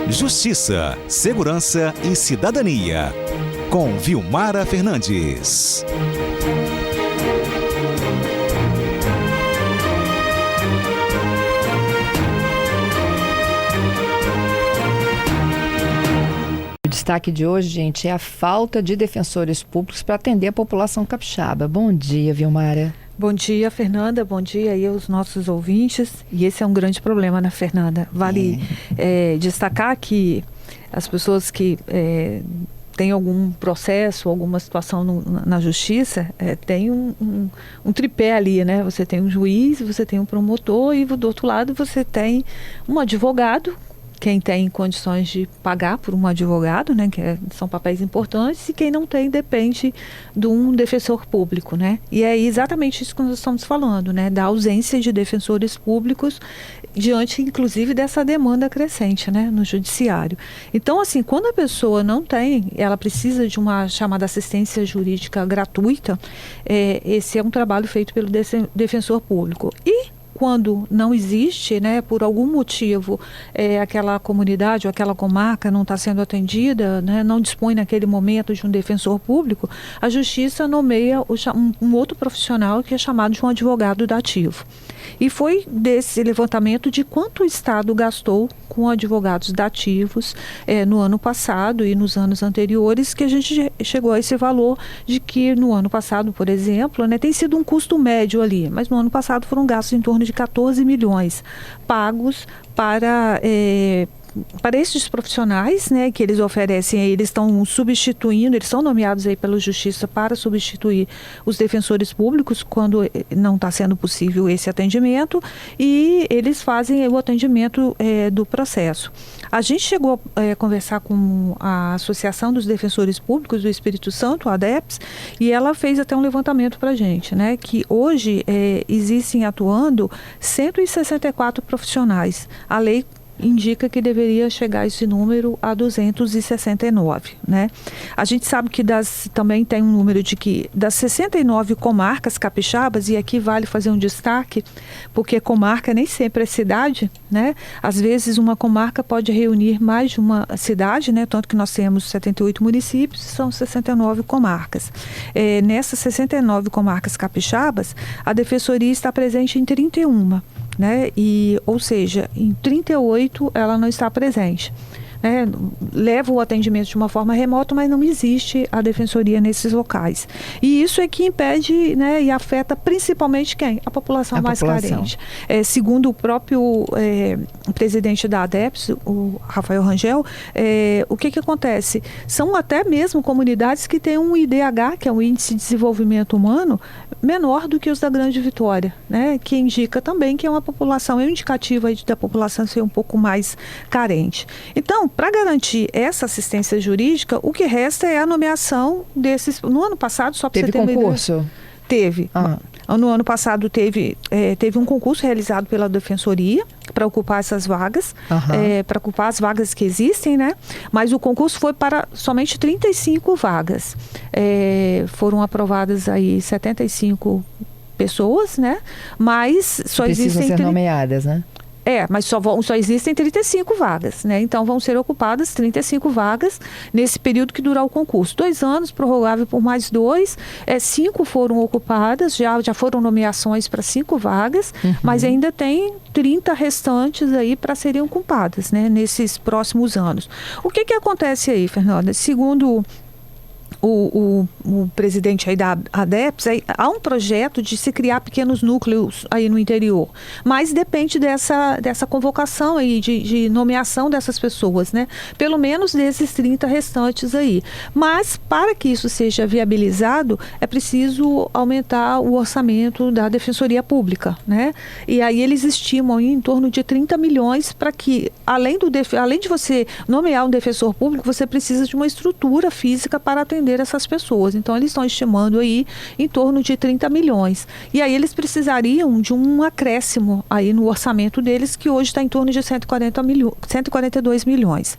Justiça, Segurança e Cidadania, com Vilmara Fernandes. O destaque de hoje, gente, é a falta de defensores públicos para atender a população capixaba. Bom dia, Vilmara. Bom dia, Fernanda. Bom dia aí aos nossos ouvintes. E esse é um grande problema, né, Fernanda? Vale destacar que as pessoas que têm algum processo, alguma situação na justiça, tem um tripé ali, né? Você tem um juiz, você tem um promotor e do outro lado você tem um advogado, quem tem condições de pagar por um advogado, né, são papéis importantes, e quem não tem depende de um defensor público, né? E é exatamente isso que nós estamos falando, né, da ausência de defensores públicos diante, inclusive, dessa demanda crescente, né, no judiciário. Então, assim, quando a pessoa não tem, ela precisa de uma chamada assistência jurídica gratuita, esse é um trabalho feito pelo defensor público. E quando não existe, né, por algum motivo, aquela comunidade ou aquela comarca não está sendo atendida, né, não dispõe naquele momento de um defensor público, a justiça nomeia um outro profissional que é chamado de um advogado dativo. E foi desse levantamento de quanto o Estado gastou com advogados dativos no ano passado e nos anos anteriores que a gente chegou a esse valor de que no ano passado, por exemplo, né, tem sido um custo médio ali, mas no ano passado foram gastos em torno de 14 milhões pagos para esses profissionais, né, que eles oferecem, eles estão substituindo, eles são nomeados aí pela Justiça para substituir os defensores públicos quando não está sendo possível esse atendimento, e eles fazem o atendimento do processo. A gente chegou a conversar com a Associação dos Defensores Públicos do Espírito Santo, a ADEPS, e ela fez até um levantamento para a gente, né, que hoje existem atuando 164 profissionais. A lei indica que deveria chegar esse número a 269, né? A gente sabe que também tem um número de que das 69 comarcas capixabas, e aqui vale fazer um destaque, porque comarca nem sempre é cidade, né? Às vezes uma comarca pode reunir mais de uma cidade, né? Tanto que nós temos 78 municípios, são 69 comarcas. Nessas 69 comarcas capixabas, a defensoria está presente em 31, né? Ou seja, em 38 ela não está presente. Leva o atendimento de uma forma remota, mas não existe a defensoria nesses locais. E isso é que impede, né, e afeta principalmente quem? A população mais carente. Segundo o próprio presidente da ADEPS, o Rafael Rangel, o que acontece? São até mesmo comunidades que têm um IDH, que é um Índice de Desenvolvimento Humano, menor do que os da Grande Vitória, né, que indica também que é uma população, é um indicativo aí da população ser um pouco mais carente. Então, para garantir essa assistência jurídica, o que resta é a nomeação desses. No ano passado, só para você ter uma ideia. Teve concurso? Teve. No ano passado teve um concurso realizado pela Defensoria para ocupar essas vagas, para ocupar as vagas que existem, né? Mas o concurso foi para somente 35 vagas. Foram aprovadas aí 75 pessoas, né? Mas só precisam existem ser nomeadas, né? Mas só existem 35 vagas, né? Então vão ser ocupadas 35 vagas nesse período que durar o concurso. 2 anos, prorrogável por mais 2. 5 foram ocupadas, já foram nomeações para 5 vagas, mas ainda tem 30 restantes aí para serem ocupadas, né? Nesses próximos anos. O que acontece aí, Fernanda? Segundo o presidente aí da ADEPS, há um projeto de se criar pequenos núcleos aí no interior, mas depende dessa convocação aí, de nomeação dessas pessoas, né? Pelo menos desses 30 restantes aí. Mas para que isso seja viabilizado, é preciso aumentar o orçamento da Defensoria Pública, né? E aí eles estimam em torno de 30 milhões para que, além de você nomear um defensor público, você precisa de uma estrutura física para atender essas pessoas. Então, eles estão estimando aí em torno de 30 milhões. E aí eles precisariam de um acréscimo aí no orçamento deles, que hoje está em torno de 142 milhões.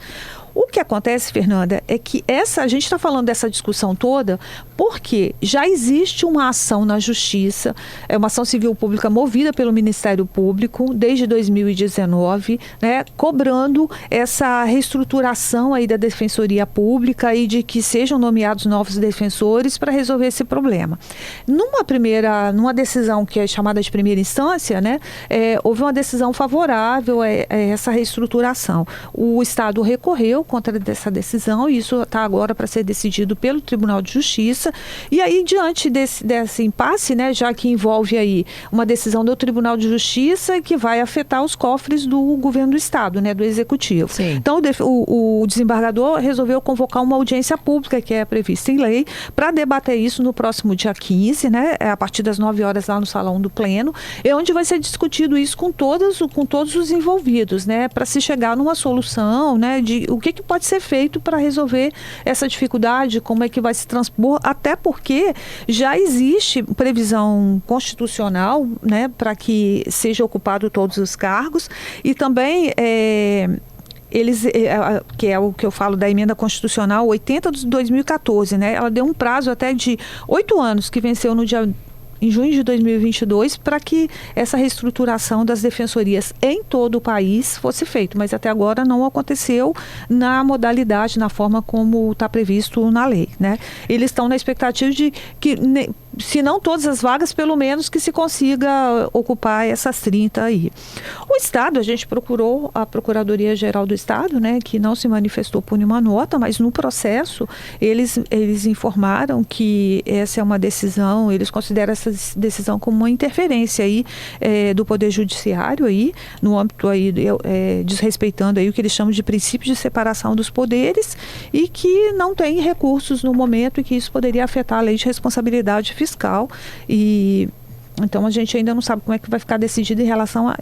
O que acontece, Fernanda, é que a gente está falando dessa discussão toda porque já existe uma ação na Justiça, uma ação civil pública movida pelo Ministério Público desde 2019, né, cobrando essa reestruturação aí da Defensoria Pública e de que sejam nomeados novos defensores para resolver esse problema. Numa decisão que é chamada de primeira instância, né, houve uma decisão favorável a essa reestruturação. O Estado recorreu contra essa decisão e isso está agora para ser decidido pelo Tribunal de Justiça. E aí, diante desse impasse, né, já que envolve aí uma decisão do Tribunal de Justiça que vai afetar os cofres do governo do Estado, né, do Executivo. Sim. Então, o desembargador resolveu convocar uma audiência pública que é prevista em lei para debater isso no próximo dia 15, né, a partir das 9 horas lá no Salão do Pleno, onde vai ser discutido isso com todos os envolvidos, né, para se chegar numa solução, né, de o que pode ser feito para resolver essa dificuldade, como é que vai se transpor, até porque já existe previsão constitucional, né, para que seja ocupado todos os cargos e também que é o que eu falo da emenda constitucional 80 de 2014, né, ela deu um prazo até de 8 anos que venceu em junho de 2022, para que essa reestruturação das defensorias em todo o país fosse feita, mas até agora não aconteceu na modalidade, na forma como está previsto na lei, né? Eles estão na expectativa de que, se não todas as vagas, pelo menos que se consiga ocupar essas 30 aí. O Estado, a gente procurou a Procuradoria-Geral do Estado, né, que não se manifestou por nenhuma nota, mas no processo eles informaram que essa é uma decisão, eles consideram essa decisão como uma interferência aí do Poder Judiciário aí, no âmbito aí, desrespeitando aí o que eles chamam de princípio de separação dos poderes e que não tem recursos no momento e que isso poderia afetar a lei de responsabilidade fiscal e então a gente ainda não sabe como é que vai ficar decidido em relação a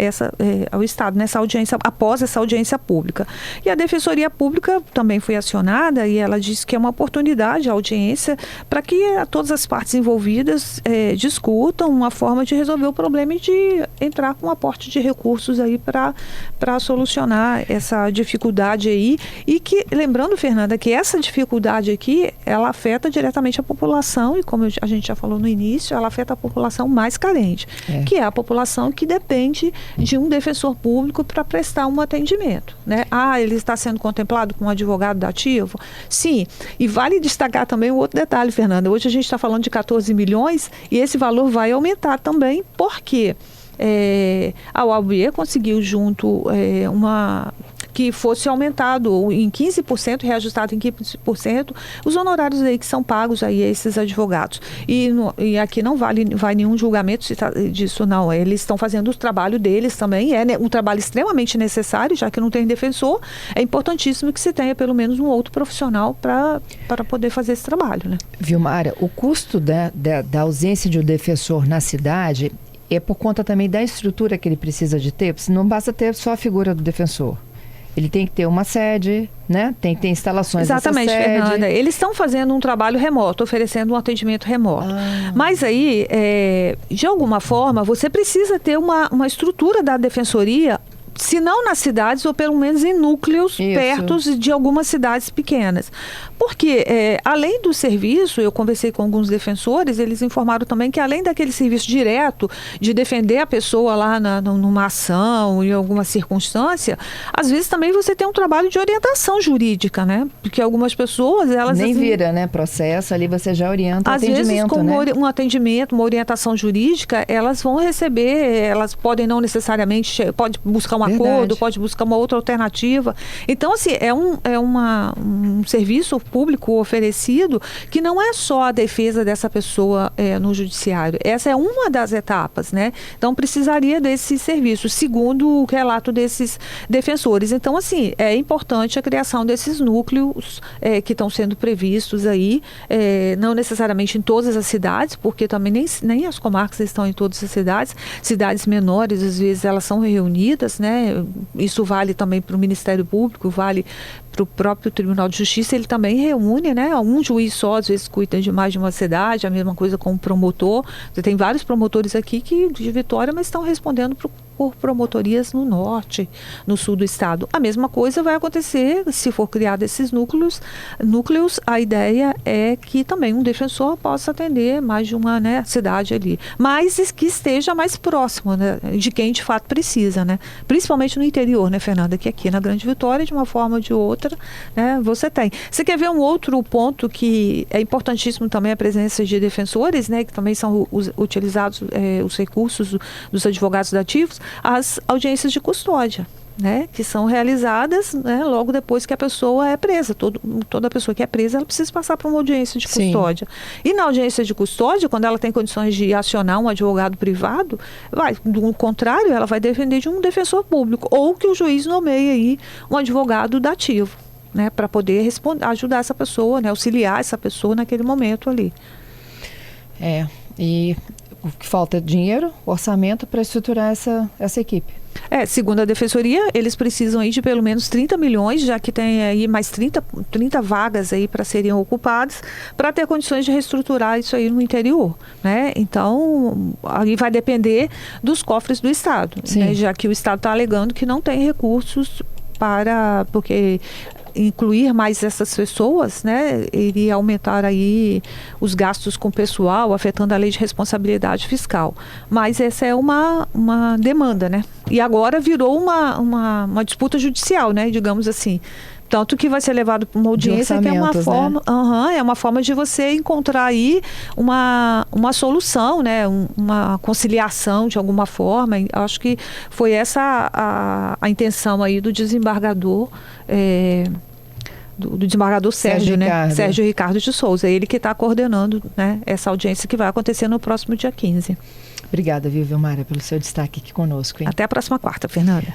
ao Estado, nessa audiência, após essa audiência pública. E a Defensoria Pública também foi acionada e ela disse que é uma oportunidade, a audiência, para que todas as partes envolvidas discutam uma forma de resolver o problema e de entrar com um aporte de recursos aí para solucionar essa dificuldade aí. E que, lembrando, Fernanda, que essa dificuldade aqui, ela afeta diretamente a população e, como a gente já falou no início, ela afeta a população mais carente, que é a população que depende de um defensor público para prestar um atendimento, né? Ele está sendo contemplado com um advogado dativo? Sim, e vale destacar também um outro detalhe, Fernanda, hoje a gente está falando de 14 milhões e esse valor vai aumentar também, porque a OAB conseguiu junto que fosse aumentado em 15%, reajustado em 15%, os honorários aí que são pagos aí a esses advogados. E aqui não vai nenhum julgamento disso, não. Eles estão fazendo o trabalho deles também, um trabalho extremamente necessário, já que não tem defensor, é importantíssimo que se tenha pelo menos um outro profissional para poder fazer esse trabalho, né? Vilmara, o custo da ausência de um defensor na cidade é por conta também da estrutura que ele precisa de ter, porque não basta ter só a figura do defensor. Ele tem que ter uma sede, né? Tem que ter instalações nessa sede. Exatamente, Fernanda. Eles estão fazendo um trabalho remoto, oferecendo um atendimento remoto. Mas aí, de alguma forma, você precisa ter uma estrutura da defensoria, se não nas cidades, ou pelo menos em núcleos perto de algumas cidades pequenas. Porque, além do serviço, eu conversei com alguns defensores, eles informaram também que além daquele serviço direto de defender a pessoa lá numa ação, em alguma circunstância, às vezes também você tem um trabalho de orientação jurídica, né? Porque algumas pessoas, elas... Nem vira, né? Processo, ali você já orienta o atendimento, às vezes, com né? um atendimento, uma orientação jurídica, elas vão receber, elas podem não necessariamente, pode buscar um acordo, pode buscar uma outra alternativa. Então, assim, é um serviço público oferecido que não é só a defesa dessa pessoa no judiciário. Essa é uma das etapas, né? Então, precisaria desse serviço, segundo o relato desses defensores. Então, assim, é importante a criação desses núcleos que estão sendo previstos aí, não necessariamente em todas as cidades, porque também nem as comarcas estão em todas as cidades. Cidades menores, às vezes, elas são reunidas, né? Isso vale também para o Ministério Público, vale para o próprio Tribunal de Justiça, ele também reúne, né? Um juiz só, às vezes, cuida de mais de uma cidade, a mesma coisa com o promotor. Você tem vários promotores aqui de Vitória, mas estão respondendo por promotorias no norte, no sul do estado. A mesma coisa vai acontecer se for criado esses núcleos. A ideia é que também um defensor possa atender mais de uma, né, cidade ali, mas que esteja mais próximo, né, de quem de fato precisa, né? Principalmente no interior, né, Fernanda, que aqui na Grande Vitória, de uma forma ou de outra, né, você tem. Você quer ver um outro ponto que é importantíssimo também, a presença de defensores, né, que também são utilizados os recursos dos advogados dativos, as audiências de custódia, né, que são realizadas, né, logo depois que a pessoa é presa. Toda pessoa que é presa, ela precisa passar por uma audiência de custódia. E na audiência de custódia, quando ela tem condições de acionar um advogado privado, do contrário, ela vai defender de um defensor público, ou que o juiz nomeie aí um advogado dativo, né, para poder ajudar essa pessoa, né, auxiliar essa pessoa naquele momento ali. E o que falta é dinheiro, orçamento para estruturar essa equipe. Segundo a Defensoria, eles precisam aí de pelo menos 30 milhões, já que tem aí mais 30 vagas aí para serem ocupadas, para ter condições de reestruturar isso aí no interior, né? Então, aí vai depender dos cofres do Estado, né? Já que o Estado está alegando que não tem recursos porque incluir mais essas pessoas, né, iria aumentar aí os gastos com o pessoal, afetando a lei de responsabilidade fiscal. Mas essa é uma demanda, né? E agora virou uma disputa judicial, né, digamos assim. Tanto que vai ser levado para uma audiência, que é uma forma, né? É uma forma de você encontrar aí uma solução, né? Uma conciliação de alguma forma. Acho que foi essa a intenção aí do desembargador, do desembargador Sérgio, né? Sérgio Ricardo de Souza, ele que está coordenando, né, essa audiência que vai acontecer no próximo dia 15. Obrigada, Vilmara, pelo seu destaque aqui conosco, hein? Até a próxima quarta, Fernanda.